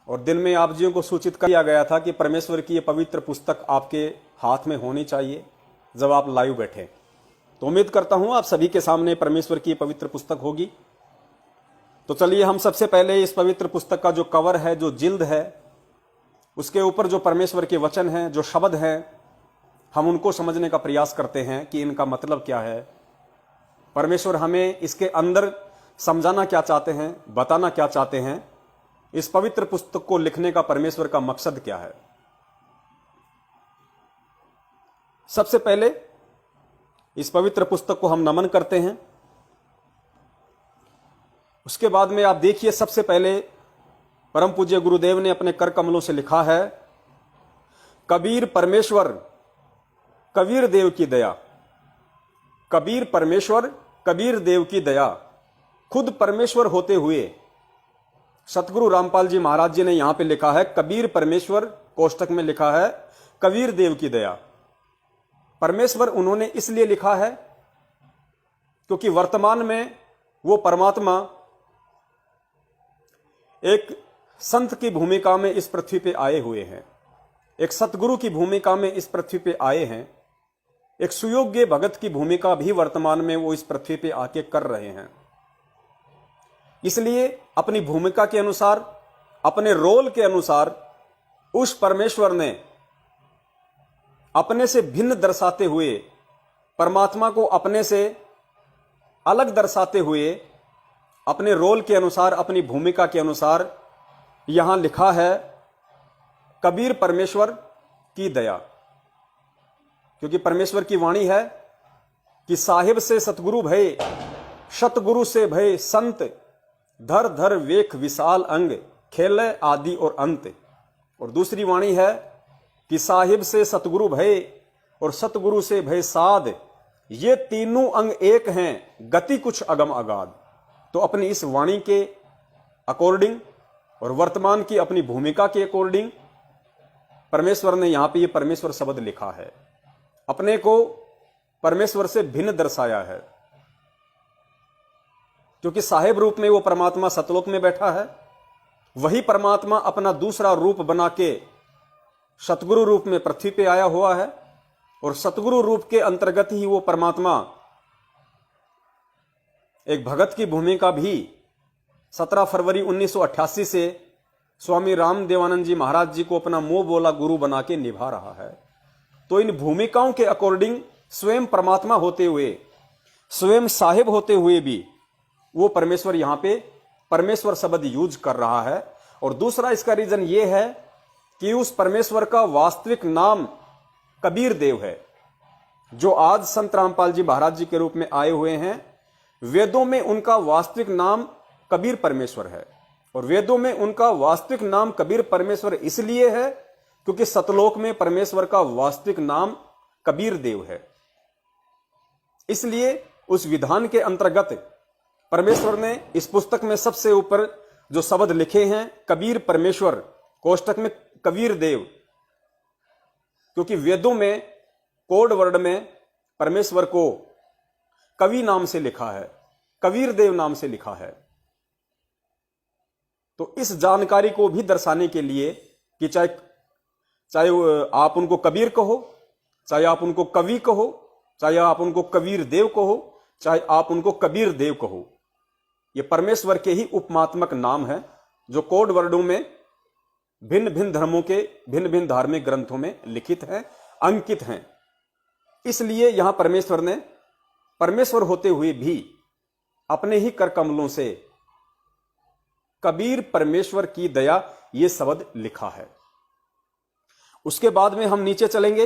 और दिन में आप जियों को सूचित किया गया था कि परमेश्वर की ये पवित्र पुस्तक आपके हाथ में होनी चाहिए जब आप लाइव बैठे। तो उम्मीद करता हूं आप सभी के सामने परमेश्वर की पवित्र पुस्तक होगी। तो चलिए हम सबसे पहले इस पवित्र पुस्तक का जो कवर है, जो जिल्द है, उसके ऊपर जो परमेश्वर के वचन हैं, जो शब्द हैं, हम उनको समझने का प्रयास करते हैं कि इनका मतलब क्या है। परमेश्वर हमें इसके अंदर समझाना क्या चाहते हैं, बताना क्या चाहते हैं। इस पवित्र पुस्तक को लिखने का परमेश्वर का मकसद क्या है। सबसे पहले इस पवित्र पुस्तक को हम नमन करते हैं। उसके बाद में आप देखिए, सबसे पहले परम पूज्य गुरुदेव ने अपने कर कमलों से लिखा है, कबीर परमेश्वर कबीर देव की दया। कबीर परमेश्वर कबीर देव की दया। खुद परमेश्वर होते हुए सतगुरु रामपाल जी महाराज जी ने यहां पे लिखा है कबीर परमेश्वर, कोष्टक में लिखा है कबीर देव की दया। परमेश्वर उन्होंने इसलिए लिखा है क्योंकि वर्तमान में वो परमात्मा एक संत की भूमिका में इस पृथ्वी पे आए हुए हैं, एक सतगुरु की भूमिका में इस पृथ्वी पे आए हैं, एक सुयोग्य भगत की भूमिका भी वर्तमान में वो इस पृथ्वी पे आके कर रहे हैं। इसलिए अपनी भूमिका के अनुसार, अपने रोल के अनुसार उस परमेश्वर ने अपने से भिन्न दर्शाते हुए, परमात्मा को अपने से अलग दर्शाते हुए, अपने रोल के अनुसार, अपनी भूमिका के अनुसार यहां लिखा है कबीर परमेश्वर की दया। क्योंकि परमेश्वर की वाणी है कि साहिब से सतगुरु भय, सतगुरु से भय संत, धर धर वेख विशाल अंग, खेले आदि और अंत। और दूसरी वाणी है कि साहिब से सतगुरु भय और सतगुरु से भय साध, ये तीनों अंग एक हैं, गति कुछ अगम अगाध। तो अपनी इस वाणी के अकॉर्डिंग और वर्तमान की अपनी भूमिका के अकॉर्डिंग परमेश्वर ने यहां पे ये परमेश्वर शब्द लिखा है, अपने को परमेश्वर से भिन्न दर्शाया है। क्योंकि साहेब रूप में वो परमात्मा सतलोक में बैठा है, वही परमात्मा अपना दूसरा रूप बना के सतगुरु रूप में पृथ्वी पे आया हुआ है। और सतगुरु रूप के अंतर्गत ही वो परमात्मा एक भगत की भूमिका भी 17 फरवरी 1988 से स्वामी राम देवानंद जी महाराज जी को अपना मुंह बोला गुरु बना के निभा रहा है। तो इन भूमिकाओं के अकॉर्डिंग स्वयं परमात्मा होते हुए, स्वयं साहिब होते हुए भी वो परमेश्वर यहां पे परमेश्वर शब्द यूज कर रहा है। और दूसरा इसका रीजन ये है कि उस परमेश्वर का वास्तविक नाम कबीर देव है, जो आज संत रामपाल जी महाराज जी के रूप में आए हुए हैं। वेदों में उनका वास्तविक नाम कबीर परमेश्वर है। और वेदों में उनका वास्तविक नाम कबीर परमेश्वर इसलिए है क्योंकि सतलोक में परमेश्वर का वास्तविक नाम कबीर देव है। इसलिए उस विधान के अंतर्गत परमेश्वर ने इस पुस्तक में सबसे ऊपर जो शब्द लिखे हैं कबीर परमेश्वर, कोष्टक में कबीर देव, क्योंकि वेदों में कोड वर्ड में परमेश्वर को कवि नाम से लिखा है, कबीर देव नाम से लिखा है। तो इस जानकारी को भी दर्शाने के लिए कि चाहे आप उनको कबीर कहो, चाहे आप उनको कवि कहो, चाहे आप उनको कबीर देव कहो, चाहे आप उनको कबीर देव कहो, ये परमेश्वर के ही उपमात्मक नाम है जो कोड वर्डों में भिन्न भिन्न धर्मों के भिन्न भिन्न धार्मिक ग्रंथों में लिखित हैं, अंकित हैं। इसलिए यहां परमेश्वर ने परमेश्वर होते हुए भी अपने ही कर कमलों से कबीर परमेश्वर की दया ये शब्द लिखा है। उसके बाद में हम नीचे चलेंगे